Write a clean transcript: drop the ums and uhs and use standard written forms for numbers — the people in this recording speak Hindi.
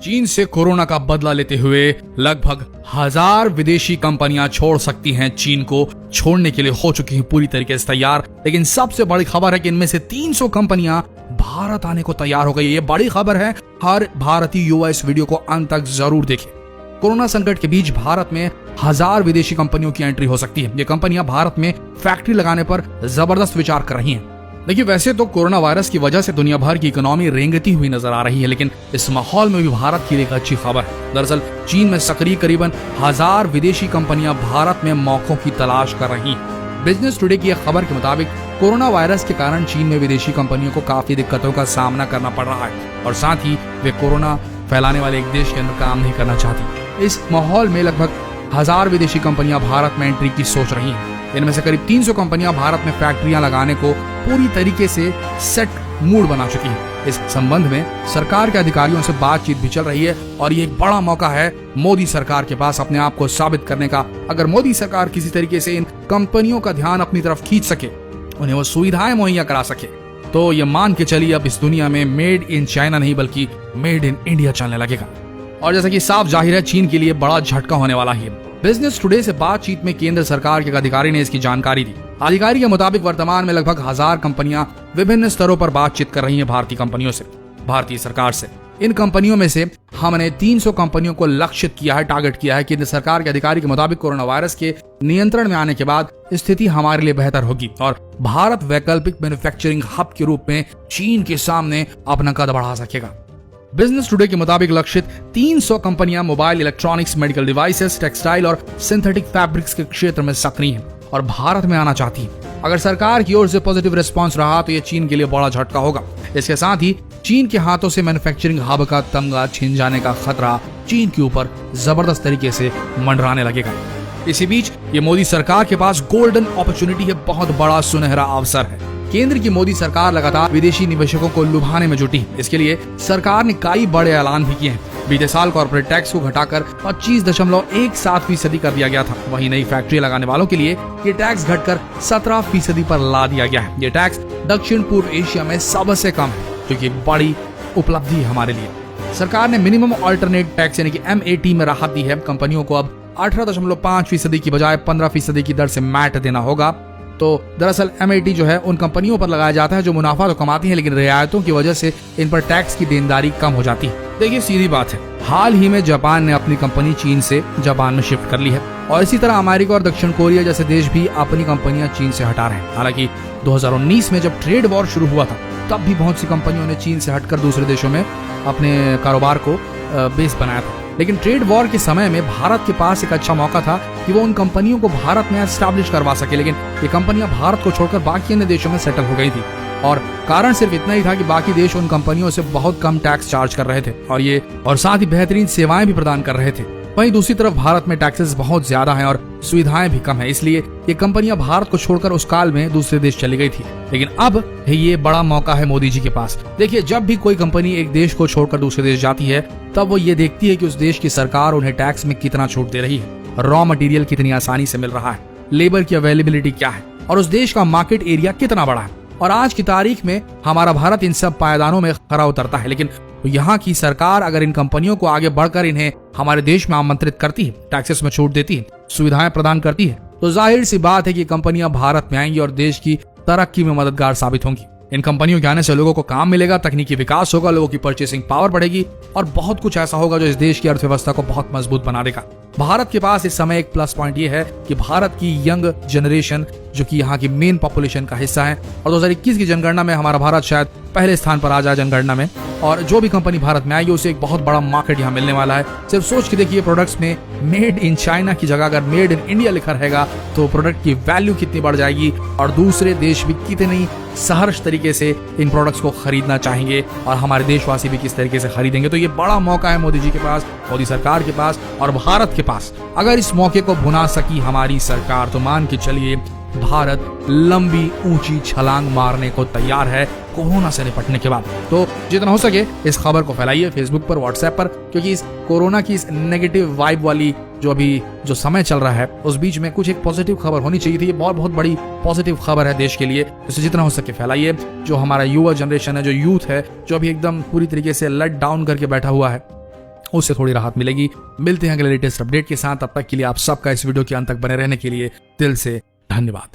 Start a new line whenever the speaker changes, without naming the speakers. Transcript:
चीन से कोरोना का बदला लेते हुए लगभग 1000 विदेशी कंपनियां छोड़ सकती हैं। चीन को छोड़ने के लिए हो चुकी हैं पूरी तरीके से तैयार। लेकिन सबसे बड़ी खबर है कि इनमें से 300 कंपनियां भारत आने को तैयार हो गई। ये बड़ी खबर है। हर भारतीय युवा इस वीडियो को अंत तक जरूर देखे। कोरोना संकट के बीच भारत में 1000 विदेशी कंपनियों की एंट्री हो सकती है। ये कंपनियां भारत में फैक्ट्री लगाने पर जबरदस्त विचार कर रही हैं। देखिए, वैसे तो कोरोना वायरस की वजह से दुनिया भर की इकोनॉमी रेंगती हुई नजर आ रही है, लेकिन इस माहौल में भी भारत की एक अच्छी खबर है। दरअसल चीन में सक्रिय करीबन 1000 विदेशी कंपनियां भारत में मौकों की तलाश कर रही हैं। बिजनेस टुडे की खबर के मुताबिक कोरोना वायरस के कारण चीन में विदेशी कंपनियों को काफी दिक्कतों का सामना करना पड़ रहा है और साथ ही वे कोरोना फैलाने वाले एक देश के अंदर काम नहीं करना चाहती। इस माहौल में लगभग 1000 विदेशी कंपनियां भारत में एंट्री की सोच रही हैं। इनमें से करीब 300 कंपनियां भारत में फैक्ट्रियां लगाने को पूरी तरीके से सेट मूड बना चुकी हैं। इस संबंध में सरकार के अधिकारियों से बातचीत भी चल रही है और ये एक बड़ा मौका है मोदी सरकार के पास अपने आप को साबित करने का। अगर मोदी सरकार किसी तरीके से इन कंपनियों का ध्यान अपनी तरफ खींच सके, उन्हें वो सुविधाएं मुहैया करा सके, तो ये मान के चलिए अब इस दुनिया में मेड इन चाइना नहीं बल्कि मेड इन इंडिया चलने लगेगा। और जैसा कि साफ जाहिर है, चीन के लिए बड़ा झटका होने वाला है। बिजनेस टुडे से बातचीत में केंद्र सरकार के अधिकारी ने इसकी जानकारी दी। अधिकारी के मुताबिक वर्तमान में लगभग 1000 कंपनियां विभिन्न स्तरों पर बातचीत कर रही हैं भारतीय सरकार से। इन कंपनियों में से हमने 300 कंपनियों को लक्षित किया है, टारगेट किया है। केंद्र सरकार के अधिकारी के मुताबिक कोरोना वायरस के नियंत्रण में आने के बाद स्थिति हमारे लिए बेहतर होगी और भारत वैकल्पिक मैन्युफैक्चरिंग हब के रूप में चीन के सामने अपना कद बढ़ा सकेगा। बिजनेस टुडे के मुताबिक लक्षित 300 कंपनियां mobile electronics, medical devices, textile और सिंथेटिक फैब्रिक्स के क्षेत्र में सक्रिय हैं और भारत में आना चाहती हैं। अगर सरकार की ओर से पॉजिटिव रिस्पांस रहा तो ये चीन के लिए बड़ा झटका होगा। इसके साथ ही चीन के हाथों से मैन्युफैक्चरिंग हब का तमगा छिन जाने का खतरा चीन के ऊपर जबरदस्त तरीके से मंडराने लगेगा। इसी बीच ये मोदी सरकार के पास गोल्डन अपॉर्चुनिटी है, बहुत बड़ा सुनहरा अवसर है। केंद्र की मोदी सरकार लगातार विदेशी निवेशकों को लुभाने में जुटी। इसके लिए सरकार ने कई बड़े ऐलान भी किए हैं। बीते साल कॉर्पोरेट टैक्स को घटाकर 25.17% कर दिया गया था। वहीं नई फैक्ट्री लगाने वालों के लिए ये टैक्स घटकर 17% पर ला दिया गया है। ये टैक्स दक्षिण पूर्व एशिया में सबसे कम है, जो कि बड़ी उपलब्धि है हमारे लिए। सरकार ने मिनिमम अल्टरनेट टैक्स यानी कि MAT में राहत दी है। कंपनियों को अब 18.5% की बजाय 15% की दर से मैट देना होगा। तो दरअसल MAT जो है उन कंपनियों पर लगाया जाता है जो मुनाफा तो कमाती हैं, लेकिन रियायतों की वजह से इन पर टैक्स की देनदारी कम हो जाती है। देखिए, सीधी बात है, हाल ही में जापान ने अपनी कंपनी चीन से जापान में शिफ्ट कर ली है और इसी तरह अमेरिका और दक्षिण कोरिया जैसे देश भी अपनी कंपनियां चीन से हटा रहे हैं। हालांकि 2019 में जब ट्रेड वॉर शुरू हुआ था, तब भी बहुत सी कंपनियों ने चीन से हटकर दूसरे देशों में अपने कारोबार को बेस बनाया था। लेकिन ट्रेड वॉर के समय में भारत के पास एक अच्छा मौका था कि वो उन कंपनियों को भारत में एस्टैब्लिश करवा सके, लेकिन ये कंपनियां भारत को छोड़कर बाकी अन्य देशों में सेटल हो गई थी और कारण सिर्फ इतना ही था कि बाकी देश उन कंपनियों से बहुत कम टैक्स चार्ज कर रहे थे और साथ ही बेहतरीन सेवाएं भी प्रदान कर रहे थे। वहीं दूसरी तरफ भारत में टैक्सेस बहुत ज्यादा हैं और सुविधाएं भी कम है, इसलिए ये कंपनियां भारत को छोड़कर उस काल में दूसरे देश चली गई थी। लेकिन अब ये बड़ा मौका है मोदी जी के पास। देखिए, जब भी कोई कंपनी एक देश को छोड़कर दूसरे देश जाती है, तब वो ये देखती है कि उस देश की सरकार उन्हें टैक्स में कितना छूट दे रही है, रॉ मटेरियल कितनी आसानी से मिल रहा है, लेबर की अवेलेबिलिटी क्या है और उस देश का मार्केट एरिया कितना बड़ा है। और आज की तारीख में हमारा भारत इन सब पायदानों में खरा उतरता है। लेकिन यहाँ की सरकार अगर इन कंपनियों को आगे बढ़कर इन्हें हमारे देश में आमंत्रित करती है, टैक्सेस में छूट देती है, सुविधाएं प्रदान करती है, तो जाहिर सी बात है कि कंपनियां भारत में आएंगी और देश की तरक्की में मददगार साबित होंगी। इन कंपनियों के आने से लोगों को काम मिलेगा, तकनीकी विकास होगा, लोगों की परचेसिंग पावर बढ़ेगी और बहुत कुछ ऐसा होगा जो इस देश की अर्थव्यवस्था को बहुत मजबूत बना देगा। भारत के पास इस समय एक प्लस पॉइंट ये है कि भारत की यंग जनरेशन जो कि यहाँ की मेन पॉपुलेशन का हिस्सा है और 2021 की जनगणना में हमारा भारत शायद पहले स्थान पर आ जाए जनगणना में। और जो भी कंपनी भारत में आएगी उसे एक बहुत बड़ा मार्केट यहाँ मिलने वाला है। सिर्फ सोच के देखिए, प्रोडक्ट्स में मेड इन चाइना की जगह अगर मेड इन इंडिया लिखा रहेगा तो प्रोडक्ट की वैल्यू कितनी बढ़ जाएगी और दूसरे देश भी कितनी सहर्ष तरीके से इन प्रोडक्ट्स को खरीदना चाहेंगे और हमारे देशवासी भी किस तरीके से खरीदेंगे। तो ये बड़ा मौका है मोदी जी के पास, मोदी सरकार के पास और भारत के पास। अगर इस मौके को भुना सकी हमारी सरकार तो मान के चलिए भारत लंबी ऊंची छलांग मारने को तैयार है कोरोना से निपटने के बाद। तो जितना हो सके इस खबर को फैलाइए फेसबुक पर, व्हाट्सएप पर, क्योंकि इस कोरोना की इस नेगेटिव वाइब वाली जो समय चल रहा है उस बीच में कुछ एक पॉजिटिव खबर होनी चाहिए थी। ये बहुत बड़ी पॉजिटिव खबर है देश के लिए, इसे जितना हो सके फैलाइए। जो हमारा युवा जनरेशन है, जो यूथ है, जो अभी एकदम पूरी तरीके से लेट डाउन करके बैठा हुआ है, उससे थोड़ी राहत मिलेगी। मिलते हैं अगले लेटेस्ट अपडेट के साथ, तब तक के लिए आप सबका इस वीडियो के अंत तक बने रहने के लिए दिल से धन्यवाद।